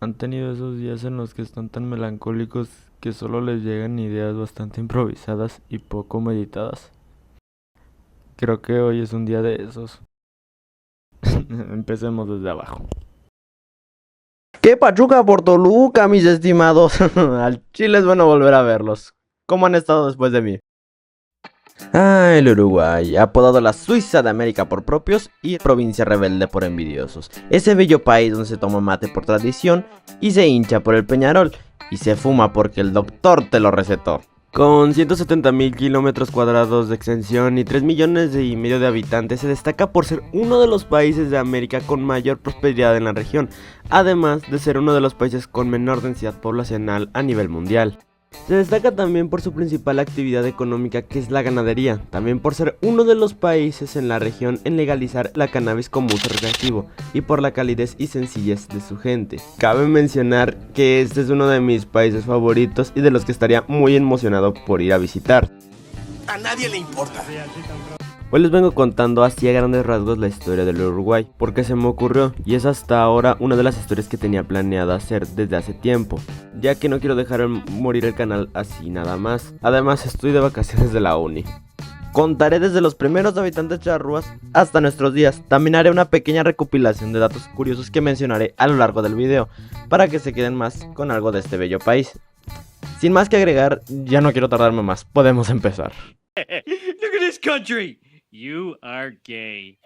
¿Han tenido esos días en los que están tan melancólicos que solo les llegan ideas bastante improvisadas y poco meditadas? Creo que hoy es un día de esos. Empecemos desde abajo. ¡Qué Pachuca por Toluca, mis estimados! Al Chile es bueno volver a verlos. ¿Cómo han estado después de mí? El Uruguay, apodado la Suiza de América por propios y provincia rebelde por envidiosos. Ese bello país donde se toma mate por tradición y se hincha por el Peñarol y se fuma porque el doctor te lo recetó. Con 170.000 kilómetros cuadrados de extensión y 3,5 millones de habitantes, se destaca por ser uno de los países de América con mayor prosperidad en la región, además de ser uno de los países con menor densidad poblacional a nivel mundial. Se destaca también por su principal actividad económica, que es la ganadería, también por ser uno de los países en la región en legalizar la cannabis como uso recreativo y por la calidez y sencillez de su gente. Cabe mencionar que este es uno de mis países favoritos y de los que estaría muy emocionado por ir a visitar. A nadie le importa. Hoy les vengo contando así a grandes rasgos la historia del Uruguay, porque se me ocurrió y es hasta ahora una de las historias que tenía planeada hacer desde hace tiempo, ya que no quiero dejar morir el canal así nada más. Además estoy de vacaciones de la uni. Contaré desde los primeros habitantes charrúas hasta nuestros días. También haré una pequeña recopilación de datos curiosos que mencionaré a lo largo del video, para que se queden más con algo de este bello país. Sin más que agregar, ya no quiero tardarme más, podemos empezar. Look at this country. You are gay.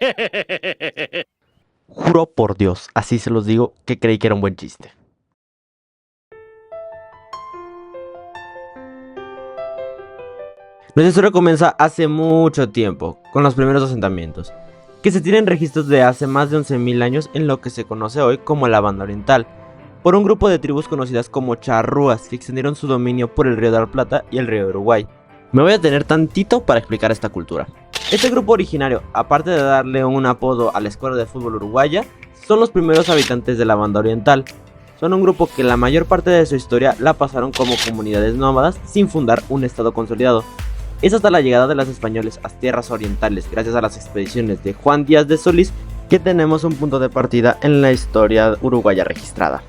Juro por Dios, así se los digo, que creí que era un buen chiste. Nuestra historia comienza hace mucho tiempo, con los primeros asentamientos, que se tienen registros de hace más de 11.000 años en lo que se conoce hoy como la Banda Oriental, por un grupo de tribus conocidas como charrúas que extendieron su dominio por el río de la Plata y el río de Uruguay. Me voy a detener tantito para explicar esta cultura. Este grupo originario, aparte de darle un apodo a la escuela de fútbol uruguaya, son los primeros habitantes de la Banda Oriental. Son un grupo que la mayor parte de su historia la pasaron como comunidades nómadas sin fundar un estado consolidado. Es hasta la llegada de los españoles a tierras orientales, gracias a las expediciones de Juan Díaz de Solís, que tenemos un punto de partida en la historia uruguaya registrada.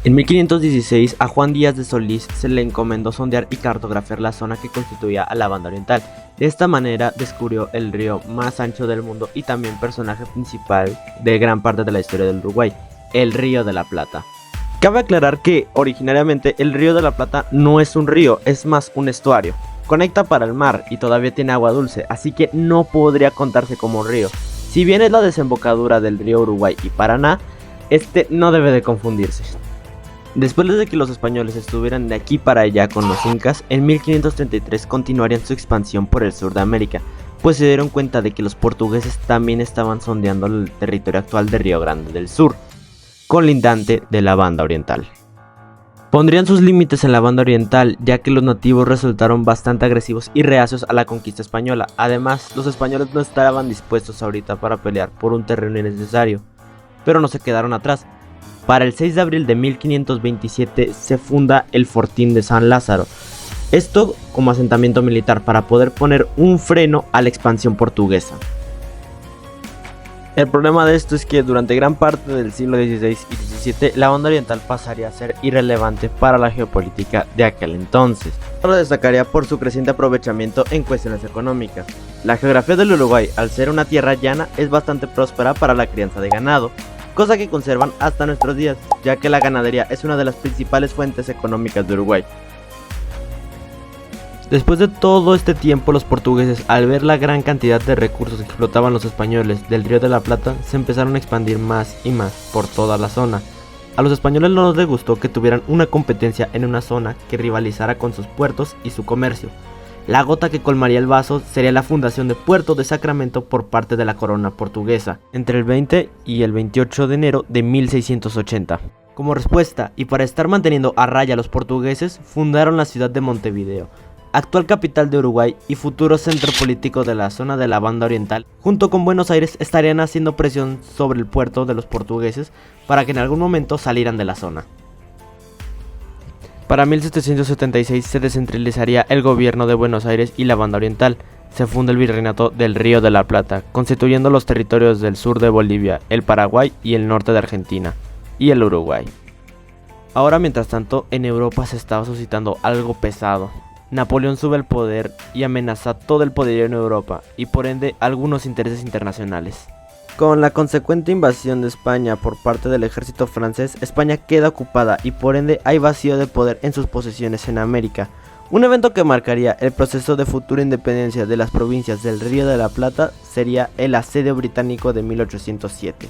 En 1516 a Juan Díaz de Solís se le encomendó sondear y cartografiar la zona que constituía a la Banda Oriental. De esta manera descubrió el río más ancho del mundo y también personaje principal de gran parte de la historia del Uruguay, el Río de la Plata. Cabe aclarar que originariamente el Río de la Plata no es un río, es más un estuario. Conecta para el mar y todavía tiene agua dulce, así que no podría contarse como río. Si bien es la desembocadura del río Uruguay y Paraná, este no debe de confundirse. Después de que los españoles estuvieran de aquí para allá con los incas, en 1533 continuarían su expansión por el sur de América, pues se dieron cuenta de que los portugueses también estaban sondeando el territorio actual de Río Grande del Sur, colindante de la Banda Oriental. Pondrían sus límites en la Banda Oriental, ya que los nativos resultaron bastante agresivos y reacios a la conquista española. Además, los españoles no estaban dispuestos ahorita para pelear por un terreno innecesario, pero no se quedaron atrás. Para el 6 de abril de 1527 se funda el Fortín de San Lázaro, esto como asentamiento militar para poder poner un freno a la expansión portuguesa. El problema de esto es que durante gran parte del siglo XVI y XVII la Banda Oriental pasaría a ser irrelevante para la geopolítica de aquel entonces. Solo destacaría por su creciente aprovechamiento en cuestiones económicas. La geografía del Uruguay, al ser una tierra llana, es bastante próspera para la crianza de ganado, cosa que conservan hasta nuestros días, ya que la ganadería es una de las principales fuentes económicas de Uruguay. Después de todo este tiempo, los portugueses, al ver la gran cantidad de recursos que explotaban los españoles del Río de la Plata, se empezaron a expandir más y más por toda la zona. A los españoles no les gustó que tuvieran una competencia en una zona que rivalizara con sus puertos y su comercio. La gota que colmaría el vaso sería la fundación de Puerto de Sacramento por parte de la corona portuguesa, entre el 20 y el 28 de enero de 1680. Como respuesta, y para estar manteniendo a raya a los portugueses, fundaron la ciudad de Montevideo, actual capital de Uruguay y futuro centro político de la zona de la Banda Oriental. Junto con Buenos Aires estarían haciendo presión sobre el puerto de los portugueses para que en algún momento salieran de la zona. Para 1776 se descentralizaría el gobierno de Buenos Aires y la Banda Oriental. Se funda el Virreinato del Río de la Plata, constituyendo los territorios del sur de Bolivia, el Paraguay y el norte de Argentina, y el Uruguay. Ahora, mientras tanto, en Europa se estaba suscitando algo pesado. Napoleón sube al poder y amenaza todo el poderío en Europa y por ende algunos intereses internacionales. Con la consecuente invasión de España por parte del ejército francés, España queda ocupada y por ende hay vacío de poder en sus posesiones en América. Un evento que marcaría el proceso de futura independencia de las provincias del Río de la Plata sería el asedio británico de 1807.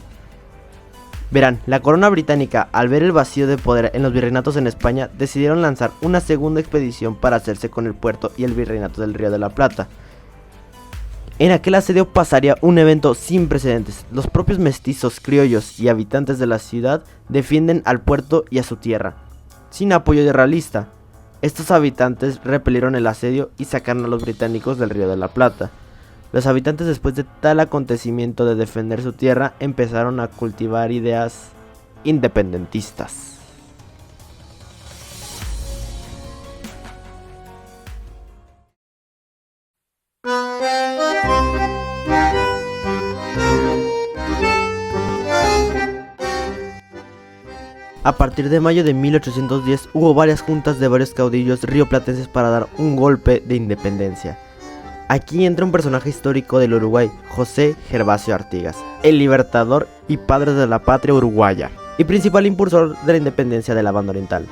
Verán, la corona británica, al ver el vacío de poder en los virreinatos en España, decidieron lanzar una segunda expedición para hacerse con el puerto y el virreinato del Río de la Plata. En aquel asedio pasaría un evento sin precedentes. Los propios mestizos, criollos y habitantes de la ciudad defienden al puerto y a su tierra, sin apoyo de realista. Estos habitantes repelieron el asedio y sacaron a los británicos del Río de la Plata. Los habitantes, después de tal acontecimiento de defender su tierra, empezaron a cultivar ideas independentistas. A partir de mayo de 1810 hubo varias juntas de varios caudillos rioplatenses para dar un golpe de independencia. Aquí entra un personaje histórico del Uruguay, José Gervasio Artigas, el libertador y padre de la patria uruguaya, y principal impulsor de la independencia de la Banda Oriental.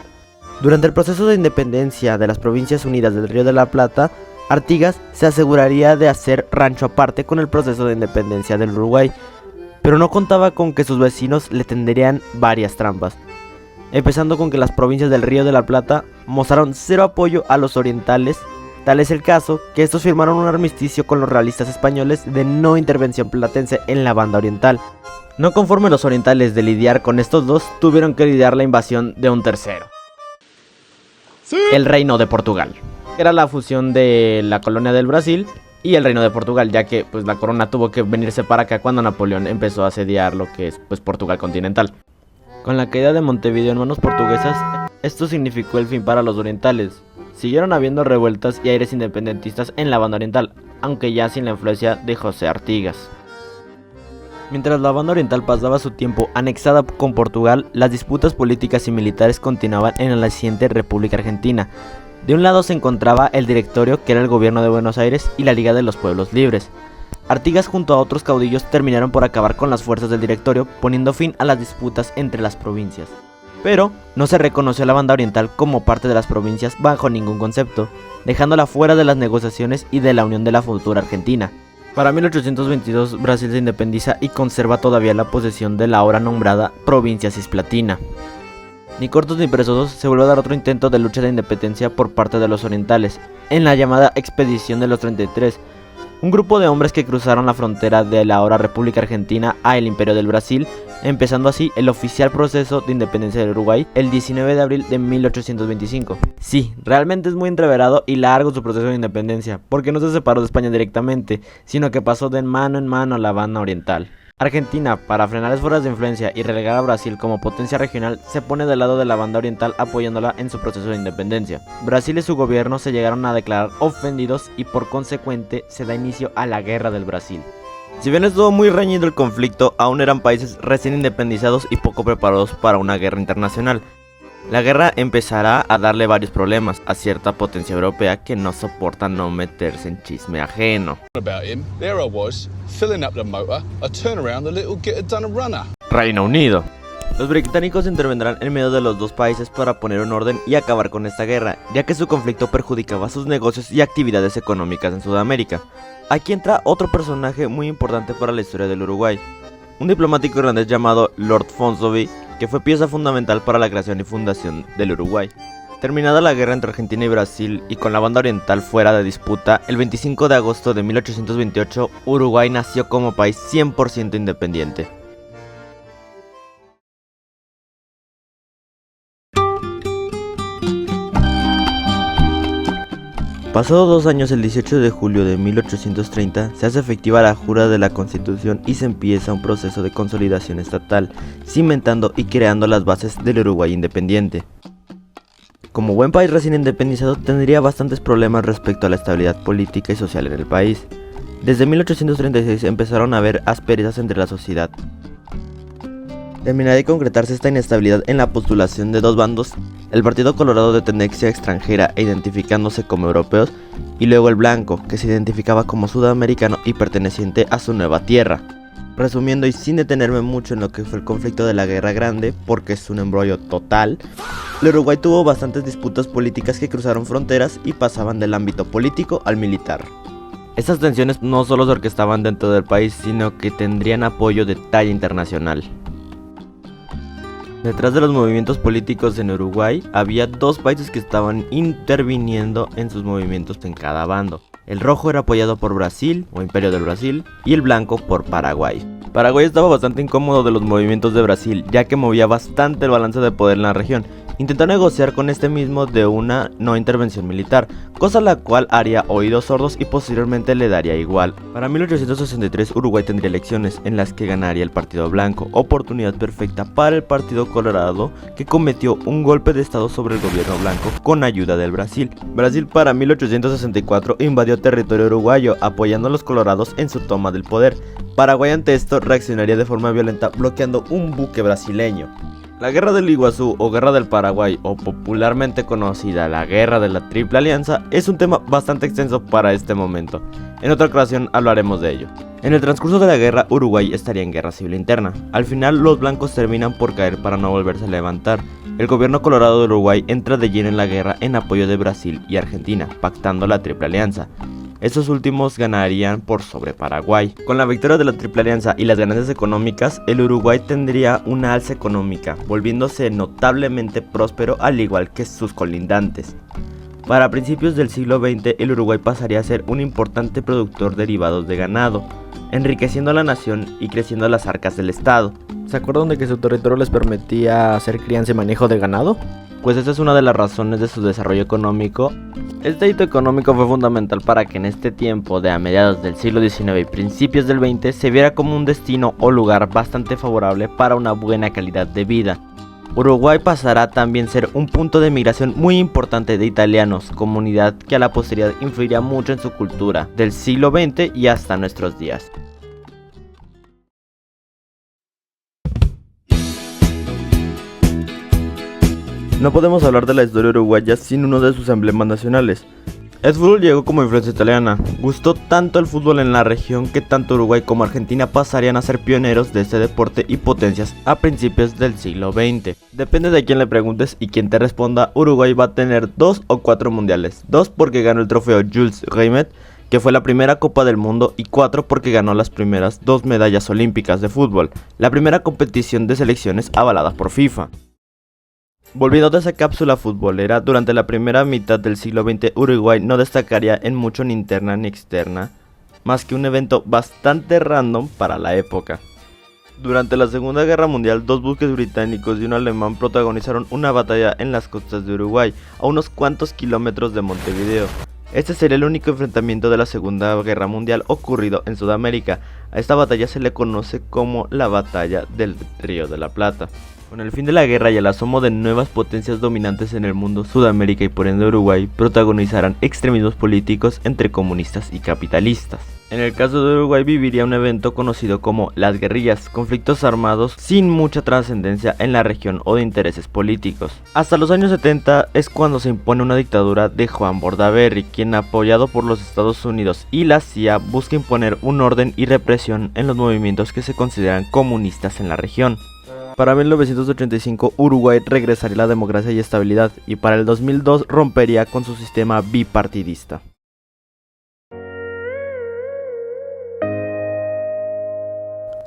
Durante el proceso de independencia de las Provincias Unidas del Río de la Plata, Artigas se aseguraría de hacer rancho aparte con el proceso de independencia del Uruguay, pero no contaba con que sus vecinos le tenderían varias trampas. Empezando con que las provincias del Río de la Plata mostraron cero apoyo a los orientales. Tal es el caso que estos firmaron un armisticio con los realistas españoles de no intervención platense en la Banda Oriental. No conforme los orientales de lidiar con estos dos, tuvieron que lidiar la invasión de un tercero. Sí. El Reino de Portugal. Era la fusión de la colonia del Brasil y el Reino de Portugal, ya que pues la corona tuvo que venirse para acá cuando Napoleón empezó a asediar lo que es pues Portugal continental. Con la caída de Montevideo en manos portuguesas, esto significó el fin para los orientales. Siguieron habiendo revueltas y aires independentistas en la Banda Oriental, aunque ya sin la influencia de José Artigas. Mientras la Banda Oriental pasaba su tiempo anexada con Portugal, las disputas políticas y militares continuaban en la naciente República Argentina. De un lado se encontraba el Directorio, que era el gobierno de Buenos Aires, y la Liga de los Pueblos Libres. Artigas junto a otros caudillos terminaron por acabar con las fuerzas del Directorio, poniendo fin a las disputas entre las provincias. Pero no se reconoció a la Banda Oriental como parte de las provincias bajo ningún concepto, dejándola fuera de las negociaciones y de la unión de la futura Argentina. Para 1822 Brasil se independiza y conserva todavía la posesión de la ahora nombrada Provincia Cisplatina. Ni cortos ni perezosos se vuelve a dar otro intento de lucha de independencia por parte de los orientales, en la llamada Expedición de los 33, un grupo de hombres que cruzaron la frontera de la ahora República Argentina a el Imperio del Brasil, empezando así el oficial proceso de independencia del Uruguay el 19 de abril de 1825. Sí, realmente es muy entreverado y largo su proceso de independencia, porque no se separó de España directamente, sino que pasó de mano en mano a la Banda Oriental. Argentina, para frenar esfuerzos de influencia y relegar a Brasil como potencia regional, se pone del lado de la Banda Oriental apoyándola en su proceso de independencia. Brasil y su gobierno se llegaron a declarar ofendidos y por consecuente se da inicio a la Guerra del Brasil. Si bien estuvo muy reñido el conflicto, aún eran países recién independizados y poco preparados para una guerra internacional. La guerra empezará a darle varios problemas a cierta potencia europea que no soporta no meterse en chisme ajeno. Reino Unido. Los británicos intervendrán en medio de los dos países para poner un orden y acabar con esta guerra, ya que su conflicto perjudicaba sus negocios y actividades económicas en Sudamérica. Aquí entra otro personaje muy importante para la historia del Uruguay, un diplomático irlandés llamado Lord Ponsonby, que fue pieza fundamental para la creación y fundación del Uruguay. Terminada la guerra entre Argentina y Brasil y con la Banda Oriental fuera de disputa, el 25 de agosto de 1828 Uruguay nació como país 100% independiente. Pasados 2 años, el 18 de julio de 1830, se hace efectiva la jura de la Constitución y se empieza un proceso de consolidación estatal, cimentando y creando las bases del Uruguay independiente. Como buen país recién independizado, tendría bastantes problemas respecto a la estabilidad política y social en el país. Desde 1836 empezaron a haber asperezas entre la sociedad. Terminaría de concretarse esta inestabilidad en la postulación de dos bandos, el Partido Colorado de tendencia extranjera e identificándose como europeos, y luego el blanco, que se identificaba como sudamericano y perteneciente a su nueva tierra. Resumiendo y sin detenerme mucho en lo que fue el conflicto de la Guerra Grande, porque es un embrollo total, el Uruguay tuvo bastantes disputas políticas que cruzaron fronteras y pasaban del ámbito político al militar. Estas tensiones no solo se orquestaban dentro del país, sino que tendrían apoyo de talla internacional. Detrás de los movimientos políticos en Uruguay, había dos países que estaban interviniendo en sus movimientos en cada bando. El rojo era apoyado por Brasil, o Imperio del Brasil, y el blanco por Paraguay. Paraguay estaba bastante incómodo de los movimientos de Brasil, ya que movía bastante el balance de poder en la región. Intentó negociar con este mismo de una no intervención militar, cosa la cual haría oídos sordos y posteriormente le daría igual. Para 1863 Uruguay tendría elecciones en las que ganaría el Partido Blanco, oportunidad perfecta para el Partido Colorado, que cometió un golpe de estado sobre el gobierno blanco con ayuda del Brasil. Brasil para 1864 invadió territorio uruguayo, apoyando a los colorados en su toma del poder. Paraguay ante esto reaccionaría de forma violenta, bloqueando un buque brasileño. La Guerra del Iguazú o Guerra del Paraguay, o popularmente conocida la Guerra de la Triple Alianza, es un tema bastante extenso para este momento. En otra ocasión hablaremos de ello. En el transcurso de la guerra, Uruguay estaría en guerra civil interna. Al final, los blancos terminan por caer para no volverse a levantar. El gobierno colorado de Uruguay entra de lleno en la guerra en apoyo de Brasil y Argentina, pactando la Triple Alianza. Estos últimos ganarían por sobre Paraguay. Con la victoria de la Triple Alianza y las ganancias económicas, el Uruguay tendría una alza económica, volviéndose notablemente próspero al igual que sus colindantes. Para principios del siglo XX, el Uruguay pasaría a ser un importante productor de derivados de ganado, enriqueciendo a la nación y creciendo las arcas del Estado. ¿Se acuerdan de que su territorio les permitía hacer crianza y manejo de ganado? Pues esta es una de las razones de su desarrollo económico. Este hito económico fue fundamental para que en este tiempo de a mediados del siglo XIX y principios del XX se viera como un destino o lugar bastante favorable para una buena calidad de vida. Uruguay pasará también a ser un punto de migración muy importante de italianos, comunidad que a la posteridad influiría mucho en su cultura del siglo XX y hasta nuestros días. No podemos hablar de la historia uruguaya sin uno de sus emblemas nacionales. El fútbol llegó como influencia italiana. Gustó tanto el fútbol en la región que tanto Uruguay como Argentina pasarían a ser pioneros de este deporte y potencias a principios del siglo XX. Depende de quién le preguntes y quien te responda, Uruguay va a tener 2 o 4 mundiales. 2 porque ganó el trofeo Jules Rimet, que fue la primera Copa del Mundo, y 4 porque ganó las primeras 2 medallas olímpicas de fútbol, la primera competición de selecciones avalada por FIFA. Volviendo de esa cápsula futbolera, durante la primera mitad del siglo XX Uruguay no destacaría en mucho ni interna ni externa, más que un evento bastante random para la época. Durante la Segunda Guerra Mundial, 2 buques británicos y un alemán protagonizaron una batalla en las costas de Uruguay, a unos cuantos kilómetros de Montevideo. Este sería el único enfrentamiento de la Segunda Guerra Mundial ocurrido en Sudamérica. A esta batalla se le conoce como la Batalla del Río de la Plata. Con el fin de la guerra y el asomo de nuevas potencias dominantes en el mundo, Sudamérica y por ende Uruguay protagonizarán extremismos políticos entre comunistas y capitalistas. En el caso de Uruguay viviría un evento conocido como las guerrillas, conflictos armados sin mucha trascendencia en la región o de intereses políticos. Hasta los años 70 es cuando se impone una dictadura de Juan Bordaberry, quien apoyado por los Estados Unidos y la CIA busca imponer un orden y represión en los movimientos que se consideran comunistas en la región. Para 1985 Uruguay regresaría a la democracia y estabilidad, y para el 2002 rompería con su sistema bipartidista.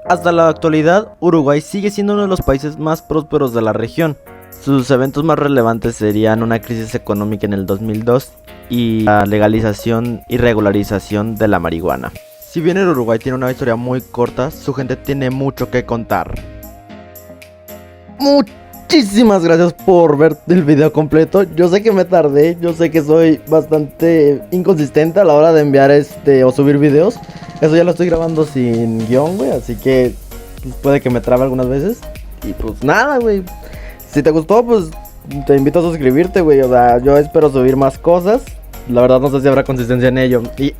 Hasta la actualidad, Uruguay sigue siendo uno de los países más prósperos de la región. Sus eventos más relevantes serían una crisis económica en el 2002 y la legalización y regularización de la marihuana. Si bien el Uruguay tiene una historia muy corta, su gente tiene mucho que contar. Muchísimas gracias por ver el video completo. Yo sé que me tardé, yo sé que soy bastante inconsistente a la hora de enviar o subir videos. Eso ya lo estoy grabando sin guión, güey, así que pues, puede que me trabe algunas veces. Y pues nada, güey. Si te gustó, pues te invito a suscribirte, güey. O sea, yo espero subir más cosas. La verdad no sé si habrá consistencia en ello. Y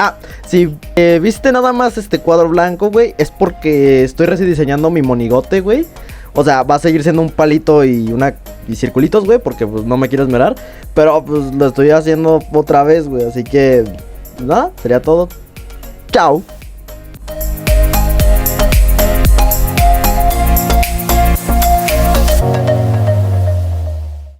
si viste nada más este cuadro blanco, güey, es porque estoy rediseñando mi monigote, güey. O sea, va a seguir siendo un palito y circulitos, güey, porque pues no me quiero esmerar. Pero pues lo estoy haciendo otra vez, güey. Así que, nada, sería todo. Chao.